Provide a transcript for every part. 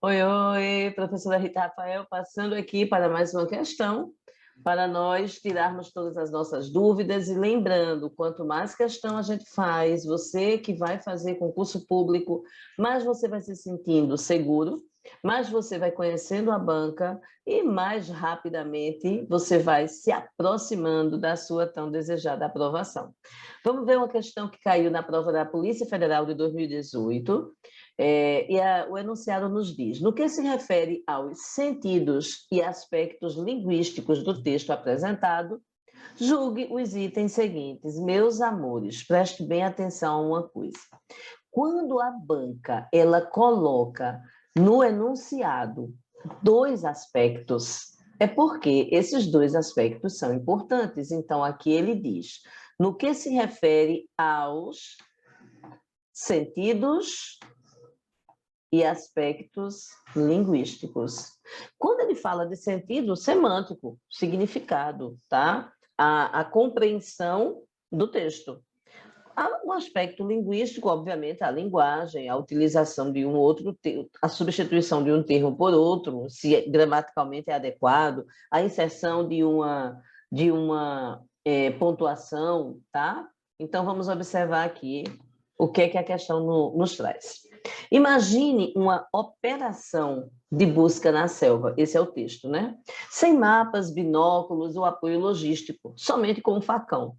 Oi, professora Rita Rafael, passando aqui para mais uma questão, para nós tirarmos todas as nossas dúvidas e lembrando, quanto mais questão a gente faz, você que vai fazer concurso público, mais você vai se sentindo seguro, mais você vai conhecendo a banca e mais rapidamente você vai se aproximando da sua tão desejada aprovação. Vamos ver uma questão que caiu na prova da Polícia Federal de 2018. O enunciado nos diz: no que se refere aos sentidos e aspectos linguísticos do texto apresentado, julgue os itens seguintes. Meus amores, preste bem atenção a uma coisa. Quando a banca ela coloca no enunciado dois aspectos, é porque esses dois aspectos são importantes. Então, aqui ele diz: no que se refere aos sentidos e aspectos linguísticos. Quando ele fala de sentido semântico, significado, tá? A compreensão do texto. Há um aspecto linguístico, obviamente, a linguagem, a utilização de um outro termo, a substituição de um termo por outro, se gramaticalmente é adequado, a inserção de uma pontuação, tá? Então, vamos observar aqui o que é que a questão nos traz. Imagine uma operação de busca na selva, esse é o texto, né? Sem mapas, binóculos ou apoio logístico, somente com um facão.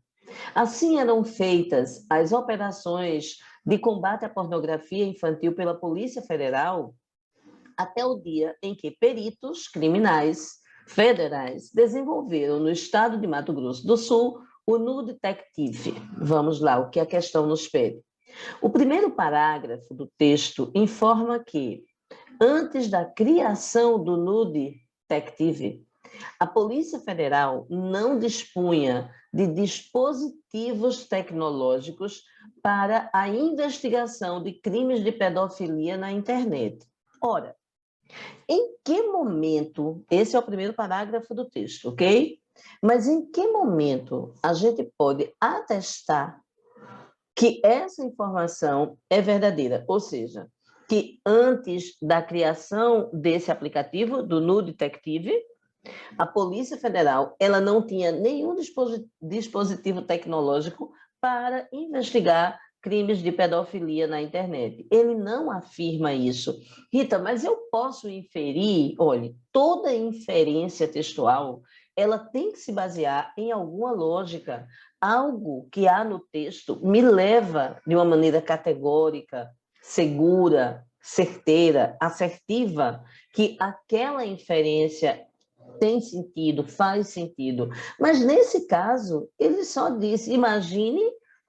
Assim eram feitas as operações de combate à pornografia infantil pela Polícia Federal até o dia em que peritos criminais federais desenvolveram no estado de Mato Grosso do Sul o Nu Detective. Vamos lá, o que a questão nos pede. O primeiro parágrafo do texto informa que, antes da criação do Nu Detective, a Polícia Federal não dispunha de dispositivos tecnológicos para a investigação de crimes de pedofilia na internet. Ora, em que momento, esse é o primeiro parágrafo do texto, ok? Mas em que momento a gente pode atestar que essa informação é verdadeira? Ou seja, que antes da criação desse aplicativo, do Nu Detective, a Polícia Federal ela não tinha nenhum dispositivo tecnológico para investigar crimes de pedofilia na internet. Ele não afirma isso. Rita, mas eu posso inferir, olhe, toda inferência textual, ela tem que se basear em alguma lógica. Algo que há no texto me leva de uma maneira categórica, segura, certeira, assertiva, que aquela inferência tem sentido, faz sentido. Mas, nesse caso, ele só disse, imagine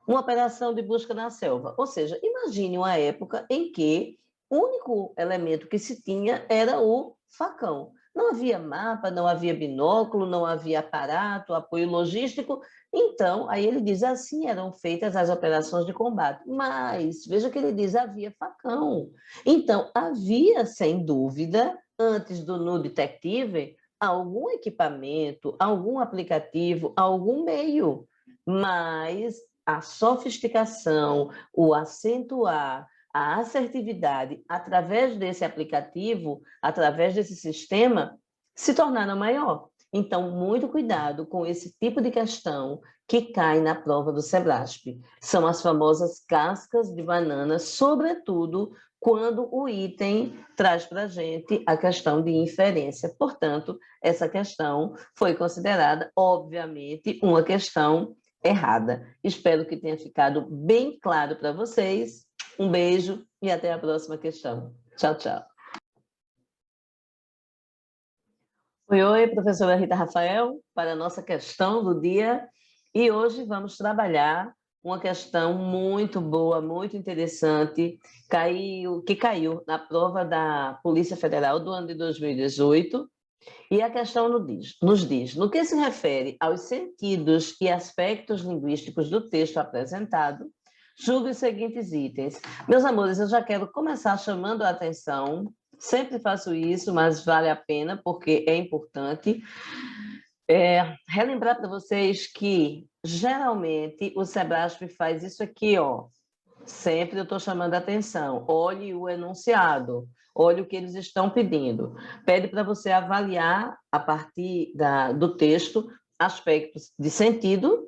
uma operação de busca na selva. Ou seja, imagine uma época em que o único elemento que se tinha era o facão. Não havia mapa, não havia binóculo, não havia aparato, apoio logístico. Então, aí ele diz, assim eram feitas as operações de combate. Mas, veja que ele diz, havia facão. Então, havia, sem dúvida, antes do Nu Detective, algum equipamento, algum aplicativo, algum meio, mas a sofisticação, o acentuar, a assertividade através desse aplicativo, através desse sistema, se tornaram maior. Então, muito cuidado com esse tipo de questão que cai na prova do SEBRASP. São as famosas cascas de banana, sobretudo quando o item traz para a gente a questão de inferência. Portanto, essa questão foi considerada, obviamente, uma questão errada. Espero que tenha ficado bem claro para vocês. Um beijo e até a próxima questão. Tchau, tchau. Oi, professora Rita Rafael, para a nossa questão do dia. E hoje vamos trabalhar uma questão muito boa, muito interessante, que caiu na prova da Polícia Federal do ano de 2018. E a questão nos diz, no que se refere aos sentidos e aspectos linguísticos do texto apresentado, julgue os seguintes itens. Meus amores, eu já quero começar chamando a atenção, sempre faço isso, mas vale a pena, porque é importante. Relembrar para vocês que, geralmente, o SEBRASP faz isso aqui, ó. Sempre eu estou chamando a atenção. Olhe o enunciado, olhe o que eles estão pedindo. Pede para você avaliar, a partir do texto, aspectos de sentido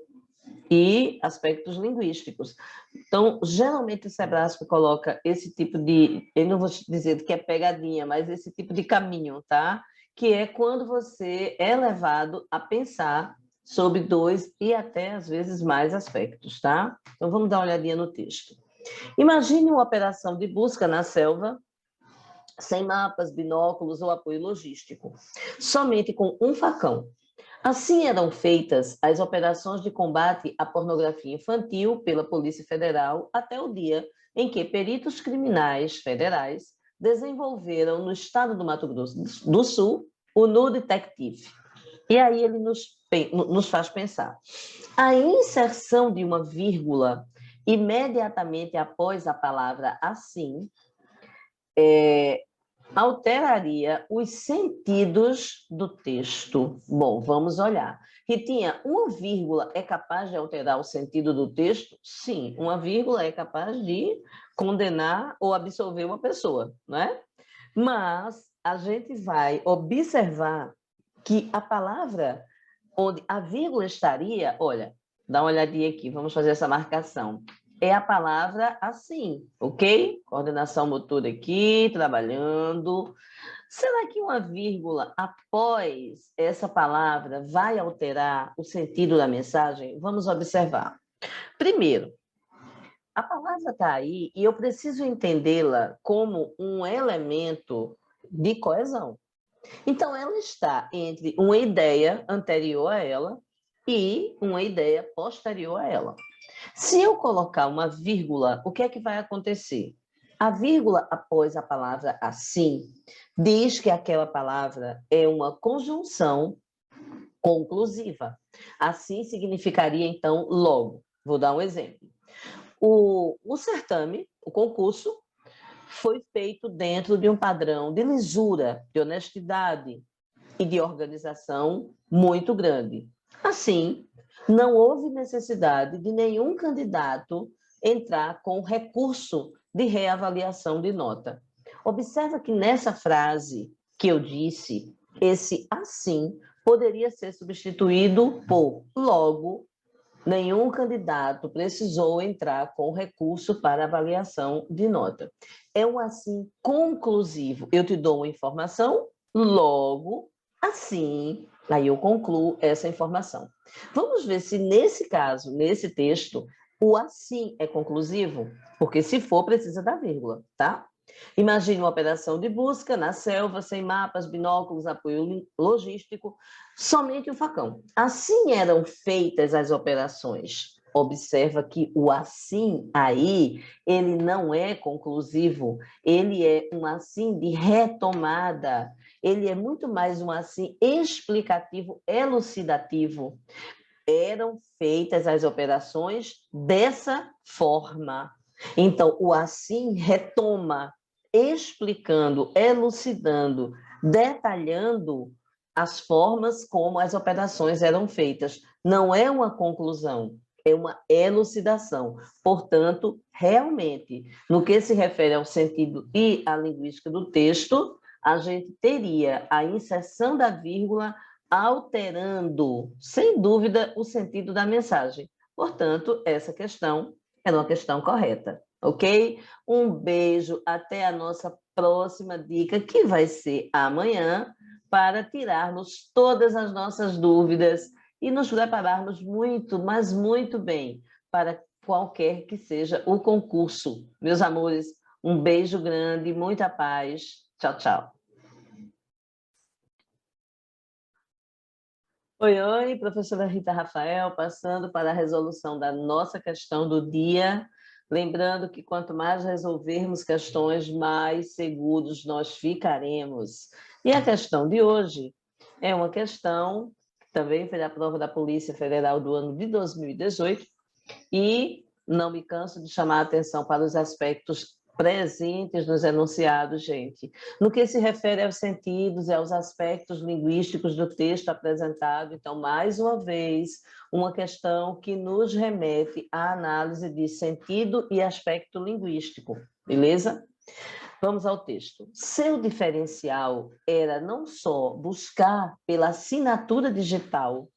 e aspectos linguísticos. Então, geralmente o Sebrasco coloca esse tipo de, eu não vou dizer que é pegadinha, mas esse tipo de caminho, tá? Que é quando você é levado a pensar sobre dois e até, às vezes, mais aspectos, tá? Então, vamos dar uma olhadinha no texto. Imagine uma operação de busca na selva, sem mapas, binóculos ou apoio logístico, somente com um facão. Assim eram feitas as operações de combate à pornografia infantil pela Polícia Federal até o dia em que peritos criminais federais desenvolveram no estado do Mato Grosso do Sul o Nu Detective. E aí ele nos faz pensar. A inserção de uma vírgula imediatamente após a palavra assim alteraria os sentidos do texto. Bom, vamos olhar. Ritinha, uma vírgula é capaz de alterar o sentido do texto? Sim, uma vírgula é capaz de condenar ou absolver uma pessoa, não é? Mas a gente vai observar que a palavra onde a vírgula estaria, olha, dá uma olhadinha aqui, vamos fazer essa marcação. É a palavra assim, ok? Coordenação motora aqui, trabalhando. Será que uma vírgula após essa palavra vai alterar o sentido da mensagem? Vamos observar. Primeiro, a palavra está aí e eu preciso entendê-la como um elemento de coesão. Então, ela está entre uma ideia anterior a ela e uma ideia posterior a ela. Se eu colocar uma vírgula, o que é que vai acontecer? A vírgula após a palavra assim diz que aquela palavra é uma conjunção conclusiva. Assim significaria, então, logo. Vou dar um exemplo. O certame, o concurso, foi feito dentro de um padrão de lisura, de honestidade e de organização muito grande. Assim, não houve necessidade de nenhum candidato entrar com recurso de reavaliação de nota. Observa que nessa frase que eu disse, esse assim poderia ser substituído por logo. Nenhum candidato precisou entrar com recurso para avaliação de nota. É um assim conclusivo. Eu te dou uma informação, logo, assim, aí eu concluo essa informação. Vamos ver se nesse caso, nesse texto, o assim é conclusivo, porque se for, precisa da vírgula, tá? Imagine uma operação de busca na selva, sem mapas, binóculos, apoio logístico, somente o facão. Assim eram feitas as operações. Observa que o assim aí, ele não é conclusivo, ele é um assim de retomada, ele é muito mais um assim explicativo, elucidativo. Eram feitas as operações dessa forma. Então, o assim retoma, explicando, elucidando, detalhando as formas como as operações eram feitas. Não é uma conclusão, é uma elucidação. Portanto, realmente, no que se refere ao sentido e à linguística do texto, a gente teria a inserção da vírgula alterando, sem dúvida, o sentido da mensagem. Portanto, essa questão é uma questão correta, ok? Um beijo, até a nossa próxima dica, que vai ser amanhã, para tirarmos todas as nossas dúvidas e nos prepararmos muito, mas muito bem, para qualquer que seja o concurso. Meus amores, um beijo grande, muita paz. Tchau, tchau. Oi, oi, professora Rita Rafael, passando para a resolução da nossa questão do dia. Lembrando que quanto mais resolvermos questões, mais seguros nós ficaremos. E a questão de hoje é uma questão que também foi da prova da Polícia Federal do ano de 2018 e não me canso de chamar a atenção para os aspectos presentes nos enunciados, gente. No que se refere aos sentidos e aos aspectos linguísticos do texto apresentado, então, mais uma vez, uma questão que nos remete à análise de sentido e aspecto linguístico, beleza? Vamos ao texto. Seu diferencial era não só buscar pela assinatura digital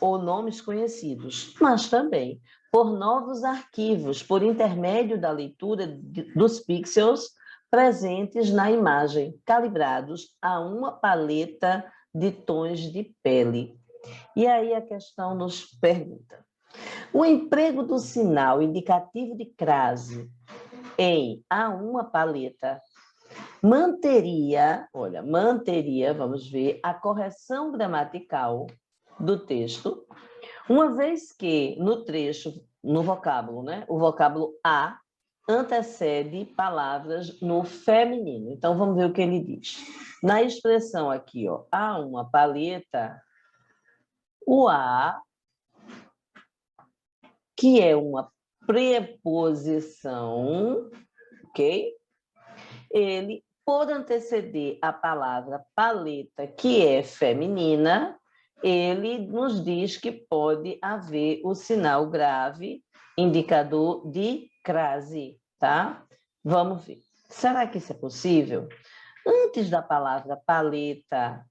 ou nomes conhecidos, mas também por novos arquivos, por intermédio da leitura dos pixels presentes na imagem, calibrados a uma paleta de tons de pele. E aí a questão nos pergunta: o emprego do sinal indicativo de crase em a uma paleta manteria, vamos ver, a correção gramatical do texto, uma vez que no trecho, no vocábulo, né, o vocábulo a antecede palavras no feminino. Então, vamos ver o que ele diz. Na expressão aqui, ó, há uma paleta, o a, que é uma preposição, ok? Ele, por anteceder a palavra paleta, que é feminina, ele nos diz que pode haver o sinal grave, indicador de crase, tá? Vamos ver. Será que isso é possível? Antes da palavra paleta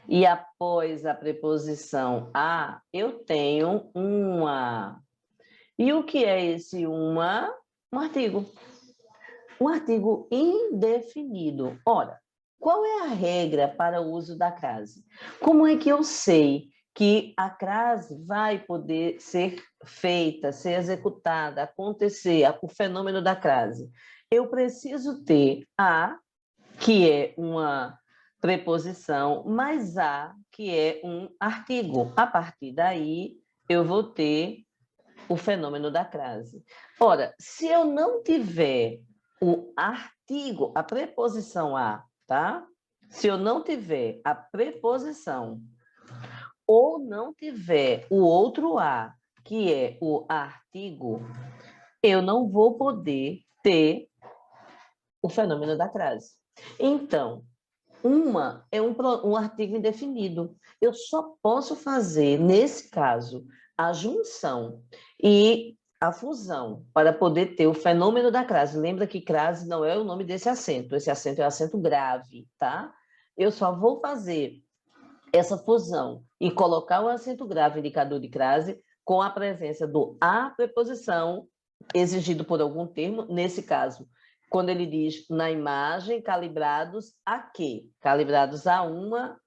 e após a preposição a, eu tenho uma. E o que é esse uma? Um artigo. Um artigo indefinido. Ora, qual é a regra para o uso da crase? Como é que eu sei que a crase vai poder ser feita, ser executada, acontecer, o fenômeno da crase? Eu preciso ter a, que é uma preposição, mais a, que é um artigo. A partir daí, eu vou ter o fenômeno da crase. Ora, se eu não tiver o artigo, a preposição a, tá? Se eu não tiver a preposição ou não tiver o outro a, que é o artigo, eu não vou poder ter o fenômeno da crase. Então, uma é um artigo indefinido. Eu só posso fazer, nesse caso, a junção e a fusão para poder ter o fenômeno da crase. Lembra que crase não é o nome desse acento, esse acento é o acento grave, tá? Eu só vou fazer essa fusão e colocar o acento grave, indicador de crase, com a presença do a preposição exigido por algum termo, nesse caso, quando ele diz na imagem, calibrados a quê? Calibrados a uma,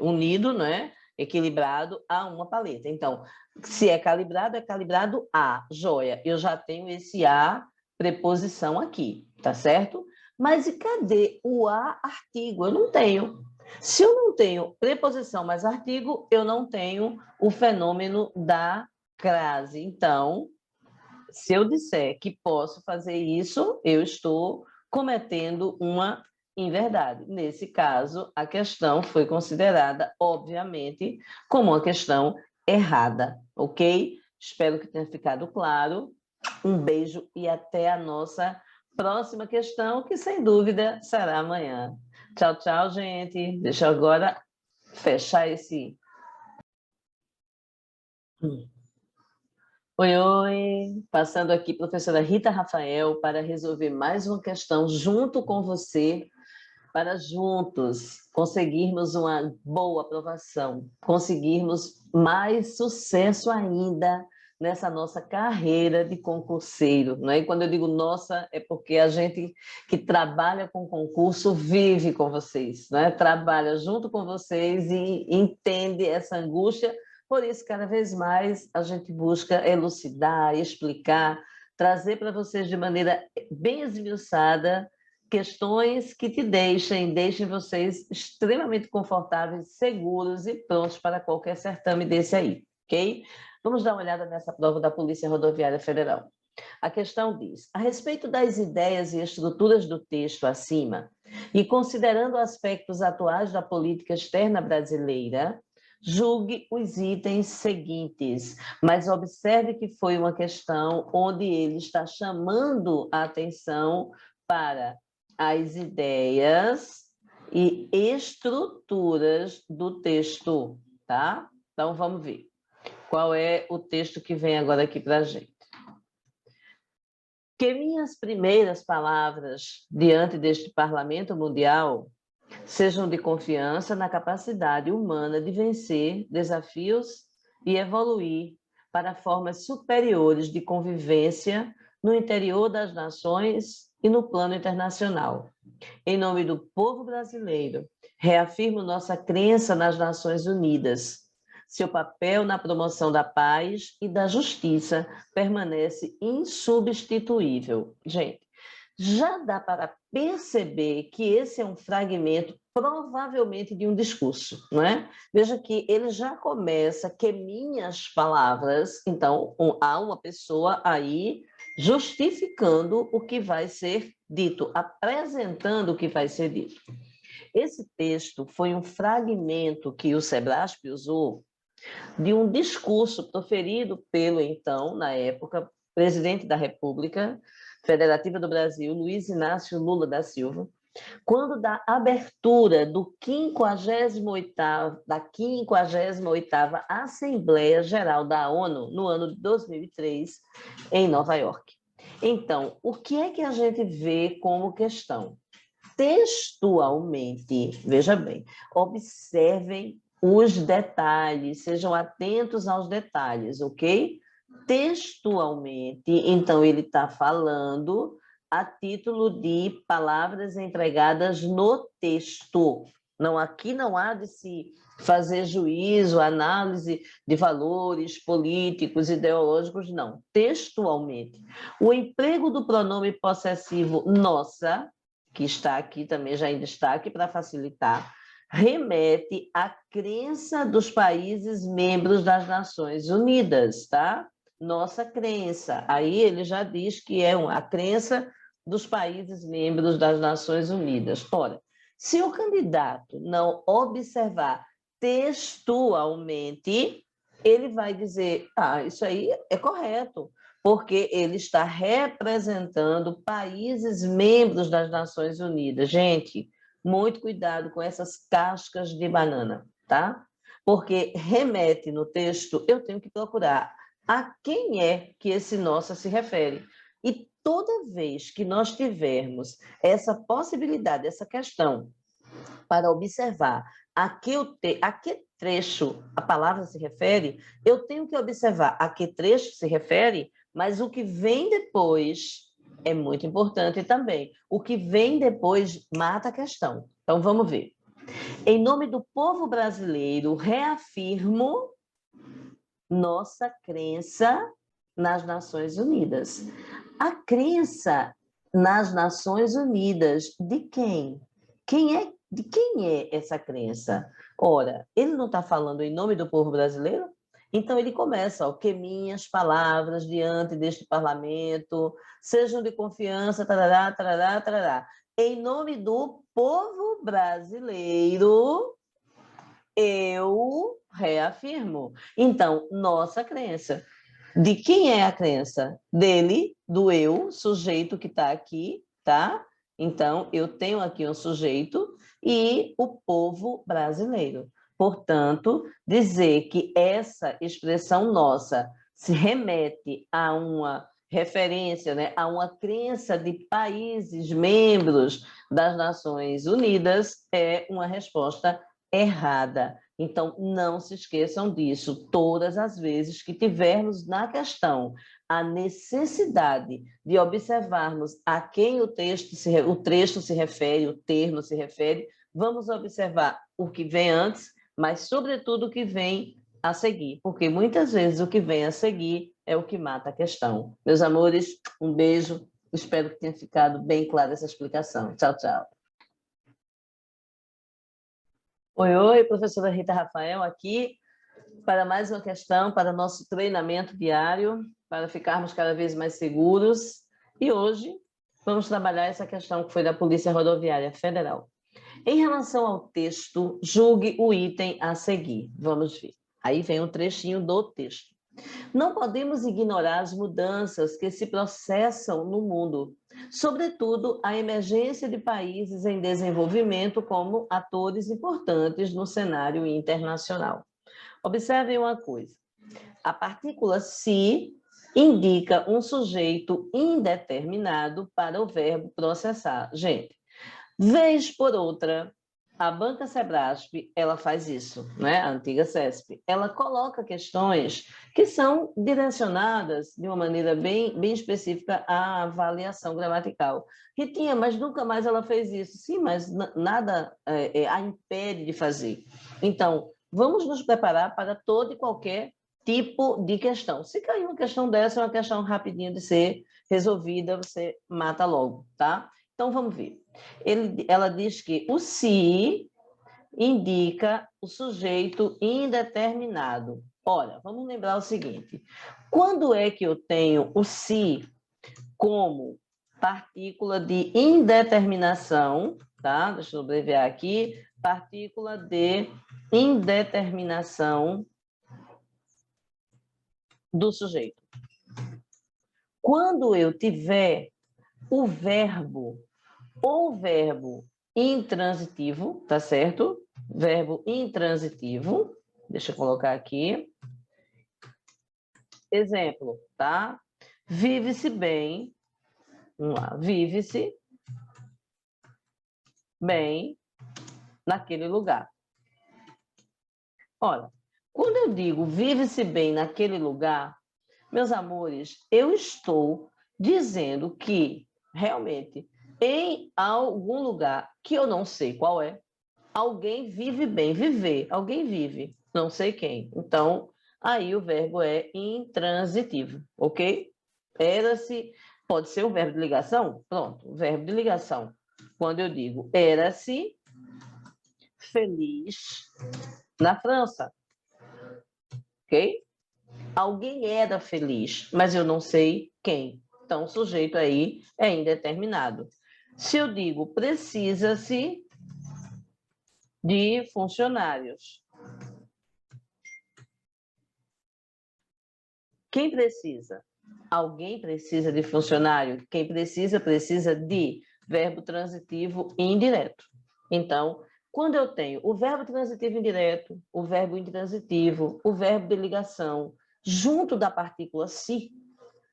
unido, né? Equilibrado a uma paleta. Então, se é calibrado a, joia. Eu já tenho esse a preposição aqui, tá certo? Mas e cadê o a artigo? Eu não tenho. Se eu não tenho preposição mais artigo, eu não tenho o fenômeno da crase. Então, se eu disser que posso fazer isso, eu estou cometendo uma inverdade. Nesse caso, a questão foi considerada, obviamente, como uma questão errada, ok? Espero que tenha ficado claro. Um beijo e até a nossa próxima questão, que sem dúvida será amanhã. Tchau, tchau, gente. Deixa eu agora fechar esse. Oi, oi. Passando aqui, professora Rita Rafael, para resolver mais uma questão junto com você, para juntos conseguirmos uma boa aprovação, conseguirmos mais sucesso ainda nessa nossa carreira de concurseiro, não é? E quando eu digo nossa, é porque a gente que trabalha com concurso vive com vocês, não é? Trabalha junto com vocês e entende essa angústia. Por isso, cada vez mais a gente busca elucidar, explicar, trazer para vocês de maneira bem esmiuçada questões que deixem vocês extremamente confortáveis, seguros e prontos para qualquer certame desse aí, ok? Vamos dar uma olhada nessa prova da Polícia Rodoviária Federal. A questão diz: a respeito das ideias e estruturas do texto acima, e considerando aspectos atuais da política externa brasileira, julgue os itens seguintes, mas observe que foi uma questão onde ele está chamando a atenção para as ideias e estruturas do texto, tá? Então, vamos ver. Qual é o texto que vem agora aqui para a gente? Que minhas primeiras palavras diante deste Parlamento Mundial sejam de confiança na capacidade humana de vencer desafios e evoluir para formas superiores de convivência no interior das nações e no plano internacional. Em nome do povo brasileiro, reafirmo nossa crença nas Nações Unidas. Seu papel na promoção da paz e da justiça permanece insubstituível. Gente, já dá para perceber que esse é um fragmento, provavelmente, de um discurso, não é? Veja que ele já começa que minhas palavras, então há uma pessoa aí justificando o que vai ser dito, apresentando o que vai ser dito. Esse texto foi um fragmento que o Sebrasp usou de um discurso proferido pelo, então, na época, presidente da República Federativa do Brasil, Luiz Inácio Lula da Silva, quando da abertura do 58ª Assembleia Geral da ONU, no ano de 2003, em Nova York. Então, o que é que a gente vê como questão? Textualmente, veja bem, observem os detalhes, sejam atentos aos detalhes, ok? Textualmente, então ele está falando a título de palavras empregadas no texto. Não, aqui não há de se fazer juízo, análise de valores políticos, ideológicos, não. Textualmente. O emprego do pronome possessivo nossa, que está aqui também já em destaque para facilitar, remete à crença dos países membros das Nações Unidas, tá? Nossa crença. Aí ele já diz que é a crença dos países membros das Nações Unidas. Ora, se o candidato não observar textualmente, ele vai dizer, isso aí é correto, porque ele está representando países membros das Nações Unidas. Gente, muito cuidado com essas cascas de banana, tá? Porque remete no texto, eu tenho que procurar a quem é que esse nossa se refere. E toda vez que nós tivermos essa possibilidade, essa questão, para observar a que trecho a palavra se refere, eu tenho que observar a que trecho se refere, mas o que vem depois é muito importante também. O que vem depois mata a questão. Então, vamos ver. Em nome do povo brasileiro, reafirmo nossa crença nas Nações Unidas. A crença nas Nações Unidas de quem? De quem é essa crença? Ora, ele não está falando em nome do povo brasileiro? Então ele começa, que minhas palavras diante deste parlamento sejam de confiança, tarará, tarará, tarará. Em nome do povo brasileiro, eu reafirmo. Então, nossa crença. De quem é a crença? Dele, do eu, sujeito que está aqui, tá? Então, eu tenho aqui um sujeito e o povo brasileiro. Portanto, dizer que essa expressão nossa se remete a uma referência, né, a uma crença de países membros das Nações Unidas é uma resposta errada. Então, não se esqueçam disso. Todas as vezes que tivermos na questão a necessidade de observarmos a quem o trecho se refere, o termo se refere, vamos observar o que vem antes, mas, sobretudo, o que vem a seguir, porque muitas vezes o que vem a seguir é o que mata a questão. Meus amores, um beijo. Espero que tenha ficado bem clara essa explicação. Tchau, tchau. Oi, professora Rita Rafael aqui para mais uma questão, para nosso treinamento diário, para ficarmos cada vez mais seguros. E hoje vamos trabalhar essa questão que foi da Polícia Rodoviária Federal. Em relação ao texto, julgue o item a seguir. Vamos ver. Aí vem um trechinho do texto. Não podemos ignorar as mudanças que se processam no mundo, sobretudo a emergência de países em desenvolvimento como atores importantes no cenário internacional. Observem uma coisa. A partícula se indica um sujeito indeterminado para o verbo processar. Gente, vez por outra, a Banca Sebrasp, ela faz isso, né? A antiga CESP. Ela coloca questões que são direcionadas de uma maneira bem específica à avaliação gramatical. Ritinha, mas nunca mais ela fez isso. Sim, mas nada a impede de fazer. Então, vamos nos preparar para todo e qualquer tipo de questão. Se cair uma questão dessa, é uma questão rapidinha de ser resolvida, você mata logo, tá? Então, vamos ver. Ela diz que o se indica o sujeito indeterminado. Olha, vamos lembrar o seguinte. Quando é que eu tenho o se como partícula de indeterminação, tá? Deixa eu abreviar aqui. Partícula de indeterminação do sujeito. Quando eu tiver o verbo ou verbo intransitivo, tá certo? Verbo intransitivo, deixa eu colocar aqui. Exemplo, tá? Vive-se bem, vamos lá, vive-se bem naquele lugar. Olha, quando eu digo vive-se bem naquele lugar, meus amores, eu estou dizendo que realmente em algum lugar que eu não sei qual é, alguém vive bem, viver, alguém vive, não sei quem. Então, aí o verbo é intransitivo, ok? Era-se, pode ser o verbo de ligação? Pronto, o verbo de ligação. Quando eu digo era-se feliz na França, ok? Alguém era feliz, mas eu não sei quem. Então, o sujeito aí é indeterminado. Se eu digo precisa-se de funcionários. Quem precisa? Alguém precisa de funcionário. Quem precisa, precisa de verbo transitivo indireto. Então, quando eu tenho o verbo transitivo indireto, o verbo intransitivo, o verbo de ligação, junto da partícula se,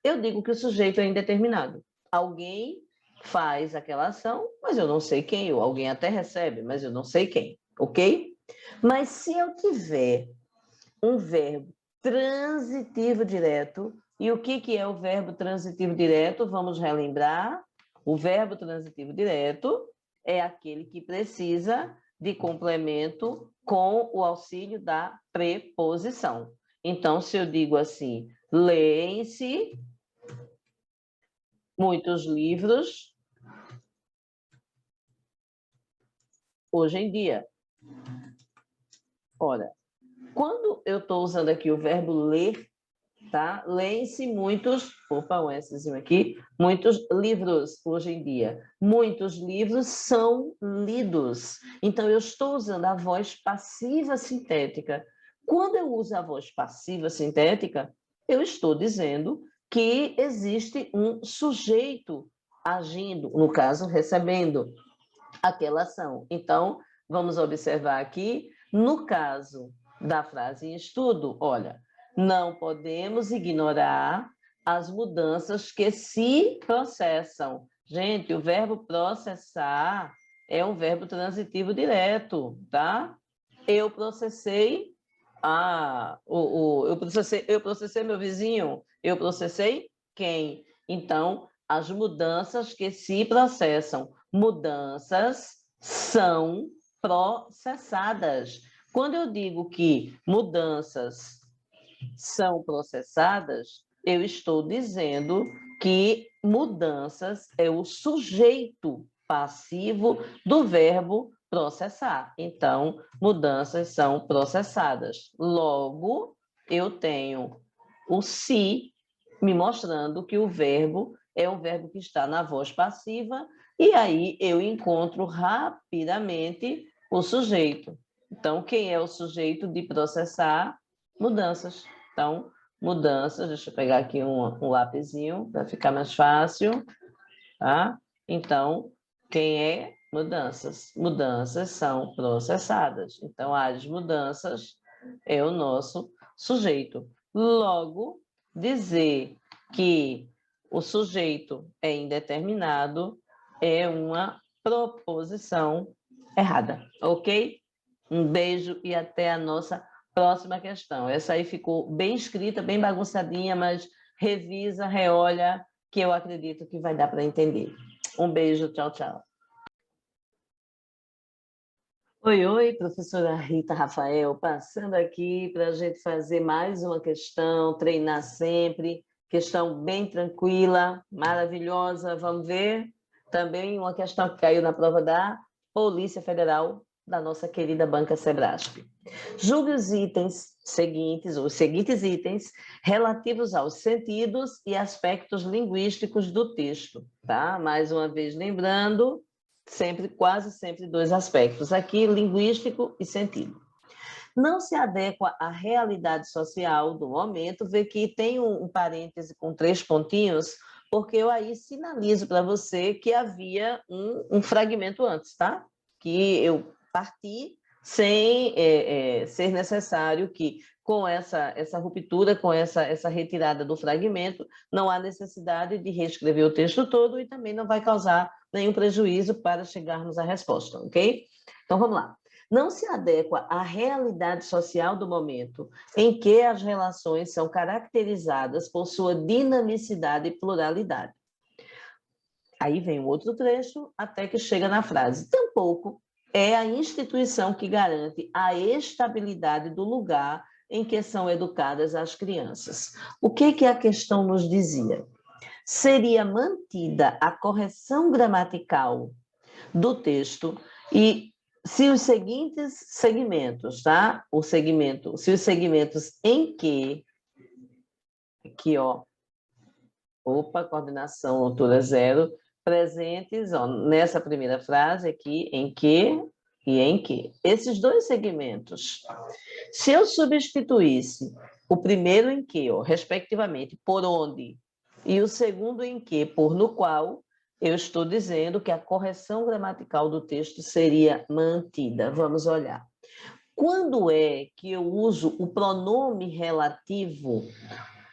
eu digo que o sujeito é indeterminado. Alguém faz aquela ação, mas eu não sei quem, ou alguém até recebe, mas eu não sei quem, ok? Mas se eu tiver um verbo transitivo direto, e o que é o verbo transitivo direto? Vamos relembrar. O verbo transitivo direto é aquele que precisa de complemento com o auxílio da preposição. Então, se eu digo assim, leem-se muitos livros hoje em dia. Ora, quando eu estou usando aqui o verbo ler, tá? Leem-se muitos, opa, um Szinho aqui, muitos livros hoje em dia. Muitos livros são lidos. Então, eu estou usando a voz passiva sintética. Quando eu uso a voz passiva sintética, eu estou dizendo que existe um sujeito agindo, no caso, recebendo aquela ação. Então, vamos observar aqui, no caso da frase em estudo, olha, não podemos ignorar as mudanças que se processam. Gente, o verbo processar é um verbo transitivo direto, tá? Eu processei eu processei meu vizinho, eu processei quem? Então, as mudanças que se processam, mudanças são processadas. Quando eu digo que mudanças são processadas, eu estou dizendo que mudanças é o sujeito passivo do verbo processar. Então, mudanças são processadas. Logo, eu tenho o se me mostrando que o verbo é um verbo que está na voz passiva E aí eu encontro rapidamente o sujeito. Então, quem é o sujeito de processar mudanças? Então, mudanças, deixa eu pegar aqui um lapisinho para ficar mais fácil, tá? Então, quem é mudanças? Mudanças são processadas. Então, as mudanças é o nosso sujeito. Logo, dizer que o sujeito é indeterminado é uma proposição errada, ok? Um beijo e até a nossa próxima questão. Essa aí ficou bem escrita, bem bagunçadinha, mas revisa, reolha, que eu acredito que vai dar para entender. Um beijo, tchau, tchau. Oi, professora Rita Rafael, passando aqui para a gente fazer mais uma questão, treinar sempre, questão bem tranquila, maravilhosa, vamos ver? Também uma questão que caiu na prova da Polícia Federal, da nossa querida Banca Sebrasp. Julgue os seguintes itens relativos aos sentidos e aspectos linguísticos do texto, tá? Mais uma vez lembrando, quase sempre dois aspectos, aqui linguístico e sentido. Não se adequa à realidade social do momento, vê que tem um parêntese com 3 pontinhos, porque eu aí sinalizo para você que havia um fragmento antes, tá? Que eu parti sem ser necessário que, com essa ruptura, com essa retirada do fragmento, não há necessidade de reescrever o texto todo e também não vai causar nenhum prejuízo para chegarmos à resposta, ok? Então, vamos lá. Não se adequa à realidade social do momento em que as relações são caracterizadas por sua dinamicidade e pluralidade. Aí vem um outro trecho, até que chega na frase. Tampouco é a instituição que garante a estabilidade do lugar em que são educadas as crianças. O que a questão nos dizia? Seria mantida a correção gramatical do texto e se os seguintes segmentos, tá? Se os segmentos em que, aqui, ó, coordenação, altura zero, presentes, ó, nessa primeira frase aqui, em que e em que. Esses dois segmentos, se eu substituísse o primeiro em que, ó, respectivamente, por onde, e o segundo em que, por no qual, eu estou dizendo que a correção gramatical do texto seria mantida. Vamos olhar. Quando é que eu uso o pronome relativo,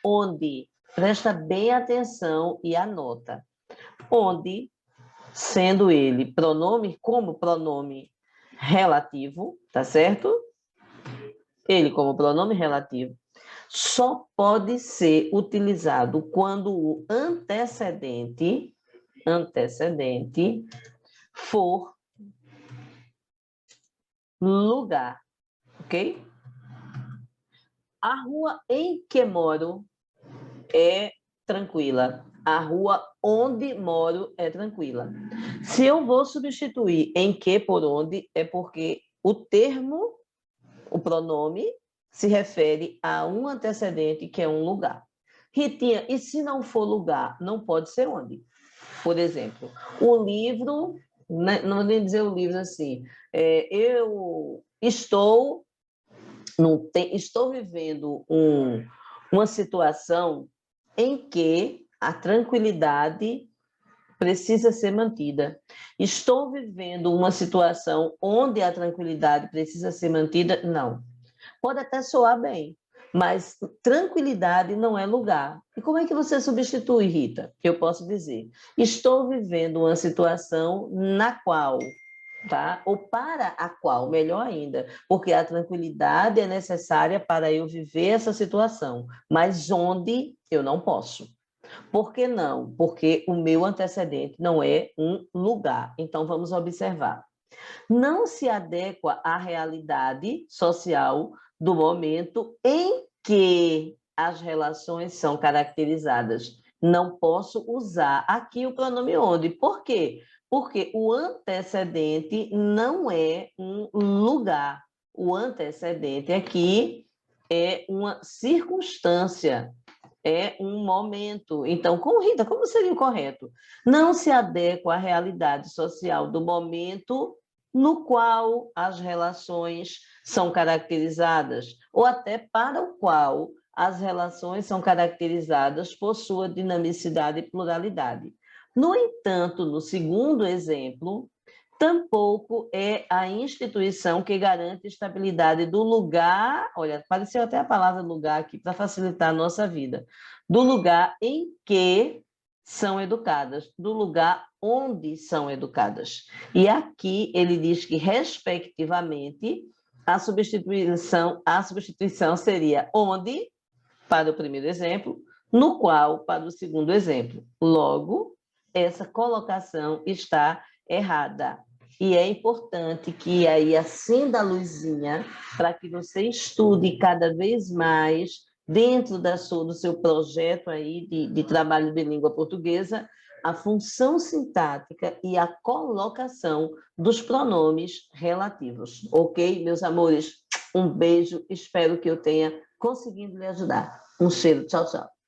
onde, presta bem atenção e anota, onde, sendo ele pronome, como pronome relativo, tá certo? Ele, como pronome relativo, só pode ser utilizado quando o antecedente for lugar, ok? A rua em que moro é tranquila. A rua onde moro é tranquila. Se eu vou substituir em que por onde, é porque o termo, o pronome, se refere a um antecedente que é um lugar. Ritinha, e se não for lugar, não pode ser onde? Por exemplo, o livro, não vou nem dizer o livro assim, eu estou vivendo uma situação em que a tranquilidade precisa ser mantida. Estou vivendo uma situação onde a tranquilidade precisa ser mantida? Não. Pode até soar bem, mas tranquilidade não é lugar. E como é que você substitui, Rita? Eu posso dizer, estou vivendo uma situação na qual, tá? Ou para a qual, melhor ainda, porque a tranquilidade é necessária para eu viver essa situação, mas onde eu não posso. Por que não? Porque o meu antecedente não é um lugar. Então, vamos observar. Não se adequa à realidade social do momento em que as relações são caracterizadas. Não posso usar aqui o pronome onde. Por quê? Porque o antecedente não é um lugar. O antecedente aqui é uma circunstância. é um momento. Então, Rita, como seria o correto? Não se adequa à realidade social do momento no qual as relações são caracterizadas, ou até para o qual as relações são caracterizadas por sua dinamicidade e pluralidade. No entanto, no segundo exemplo, tampouco é a instituição que garante estabilidade do lugar, olha, apareceu até a palavra lugar aqui para facilitar a nossa vida, do lugar em que são educadas, do lugar onde são educadas. E aqui ele diz que, respectivamente, a substituição seria onde, para o primeiro exemplo, no qual, para o segundo exemplo. Logo, essa colocação está errada. E é importante que aí acenda a luzinha para que você estude cada vez mais dentro do seu projeto aí de trabalho de língua portuguesa, a função sintática e a colocação dos pronomes relativos. Ok, meus amores? Um beijo, espero que eu tenha conseguido lhe ajudar. Um cheiro, tchau, tchau.